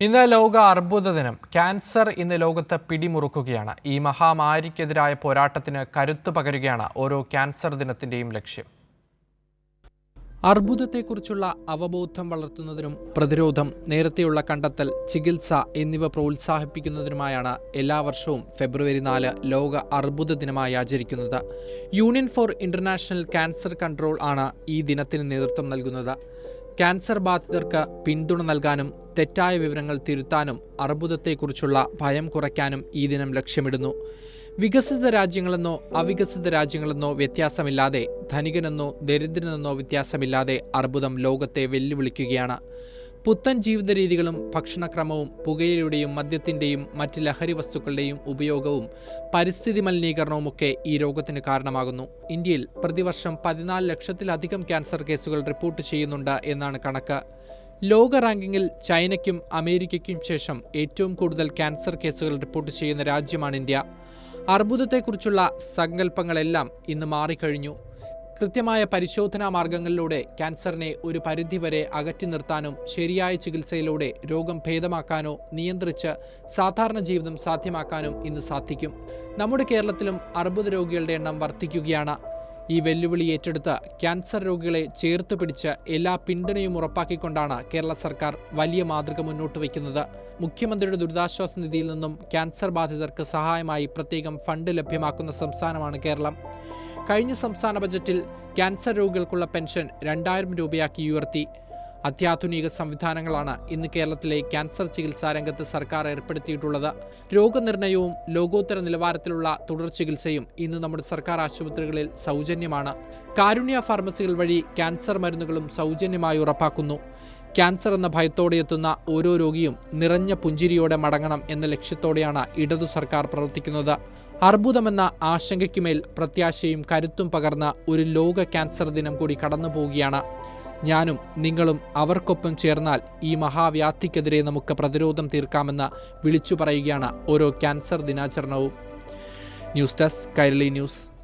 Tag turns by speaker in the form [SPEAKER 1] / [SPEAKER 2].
[SPEAKER 1] ഇന്ന് ലോക അർബുദ ദിനം. ക്യാൻസർ ഇന്ന് ലോകത്ത് പിടിമുറുക്കുകയാണ്. ഈ മഹാമാരിക്കെതിരായ പോരാട്ടത്തിന് കരുത്തു പകരുകയാണ് ഓരോ ക്യാൻസർ ദിനത്തിന്റെയും ലക്ഷ്യം. അർബുദത്തെക്കുറിച്ചുള്ള അവബോധം വളർത്തുന്നതിനും പ്രതിരോധം, നേരത്തെയുള്ള കണ്ടെത്തൽ, ചികിത്സ എന്നിവ പ്രോത്സാഹിപ്പിക്കുന്നതിനുമായാണ് എല്ലാ വർഷവും ഫെബ്രുവരി 4 ലോക അർബുദ ദിനമായി ആചരിക്കുന്നത്. Union for International Cancer Control ആണ് ഈ ദിനത്തിന് നേതൃത്വം നൽകുന്നത്. ക്യാൻസർ ബാധിതർക്ക് പിന്തുണ നൽകാനും തെറ്റായ വിവരങ്ങൾ തിരുത്താനും അർബുദത്തെക്കുറിച്ചുള്ള ഭയം കുറയ്ക്കാനും ഈ ദിനം ലക്ഷ്യമിടുന്നു. വികസിത രാജ്യങ്ങളെന്നോ അവികസിത രാജ്യങ്ങളെന്നോ വ്യത്യാസമില്ലാതെ, ധനികനെന്നോ ദരിദ്രനെന്നോ വ്യത്യാസമില്ലാതെ അർബുദം ലോകത്തെ വെല്ലുവിളിക്കുകയാണ്. പുത്തൻ ജീവിത രീതികളും ഭക്ഷണക്രമവും പുകയിലയുടെയും മദ്യത്തിൻ്റെയും മറ്റ് ലഹരി വസ്തുക്കളുടെയും ഉപയോഗവും പരിസ്ഥിതി മലിനീകരണവുമൊക്കെ ഈ രോഗത്തിന് കാരണമാകുന്നു. ഇന്ത്യയിൽ പ്രതിവർഷം 14 ലക്ഷത്തിലധികം ക്യാൻസർ കേസുകൾ റിപ്പോർട്ട് ചെയ്യുന്നുണ്ട് എന്നാണ് കണക്ക്. ലോക റാങ്കിങ്ങിൽ ചൈനയ്ക്കും അമേരിക്കയ്ക്കും ശേഷം ഏറ്റവും കൂടുതൽ ക്യാൻസർ കേസുകൾ റിപ്പോർട്ട് ചെയ്യുന്ന രാജ്യമാണ് ഇന്ത്യ. അർബുദത്തെക്കുറിച്ചുള്ള സങ്കല്പങ്ങളെല്ലാം ഇന്ന് മാറിക്കഴിഞ്ഞു. കൃത്യമായ പരിശോധനാ മാർഗങ്ങളിലൂടെ ക്യാൻസറിനെ ഒരു പരിധിവരെ അകറ്റി നിർത്താനും ശരിയായ ചികിത്സയിലൂടെ രോഗം ഭേദമാക്കാനോ നിയന്ത്രിച്ച് സാധാരണ ജീവിതം സാധ്യമാക്കാനും ഇന്ന് സാധിക്കും. നമ്മുടെ കേരളത്തിലും അർബുദ രോഗികളുടെ എണ്ണം വർദ്ധിക്കുകയാണ്. ഈ വെല്ലുവിളി ഏറ്റെടുത്ത് ക്യാൻസർ രോഗികളെ ചേർത്ത് പിടിച്ച് എല്ലാ പിന്തുണയും ഉറപ്പാക്കിക്കൊണ്ടാണ് കേരള സർക്കാർ വലിയ മാതൃക മുന്നോട്ട് വയ്ക്കുന്നത്. മുഖ്യമന്ത്രിയുടെ ദുരിതാശ്വാസ നിധിയിൽ നിന്നും ക്യാൻസർ ബാധിതർക്ക് സഹായമായി പ്രത്യേകം ഫണ്ട് ലഭ്യമാക്കുന്ന സംസ്ഥാനമാണ് കേരളം. കഴിഞ്ഞ സംസ്ഥാന ബജറ്റിൽ ക്യാൻസർ രോഗികൾക്കുള്ള പെൻഷൻ 2000 രൂപയാക്കി ഉയർത്തി. അത്യാധുനിക സംവിധാനങ്ങളാണ് ഇന്ന് കേരളത്തിലെ ക്യാൻസർ ചികിത്സാ രംഗത്ത് സർക്കാർ ഏർപ്പെടുത്തിയിട്ടുള്ളത്. രോഗനിർണയവും ലോകോത്തര നിലവാരത്തിലുള്ള തുടർ ചികിത്സയും ഇന്ന് നമ്മുടെ സർക്കാർ ആശുപത്രികളിൽ സൗജന്യമാണ്. കാരുണ്യ ഫാർമസികൾ വഴി ക്യാൻസർ മരുന്നുകളും സൗജന്യമായി ഉറപ്പാക്കുന്നു. ക്യാൻസർ എന്ന ഭയത്തോടെ എത്തുന്ന ഓരോ രോഗിയും നിറഞ്ഞ പുഞ്ചിരിയോടെ മടങ്ങണം എന്ന ലക്ഷ്യത്തോടെയാണ് ഇടതു സർക്കാർ പ്രവർത്തിക്കുന്നത്. അർബുദമെന്ന ആശങ്കയ്ക്കുമേൽ പ്രത്യാശയും കരുത്തും പകർന്ന ഒരു ലോക ക്യാൻസർ ദിനം കൂടി കടന്നു പോവുകയാണ്. ഞാനും നിങ്ങളും അവർക്കൊപ്പം ചേർന്നാൽ ഈ മഹാവ്യാധിക്കെതിരെ നമുക്ക് പ്രതിരോധം തീർക്കാമെന്ന് വിളിച്ചു പറയുകയാണ് ഓരോ ക്യാൻസർ ദിനാചരണവും. News desk, Kairali news.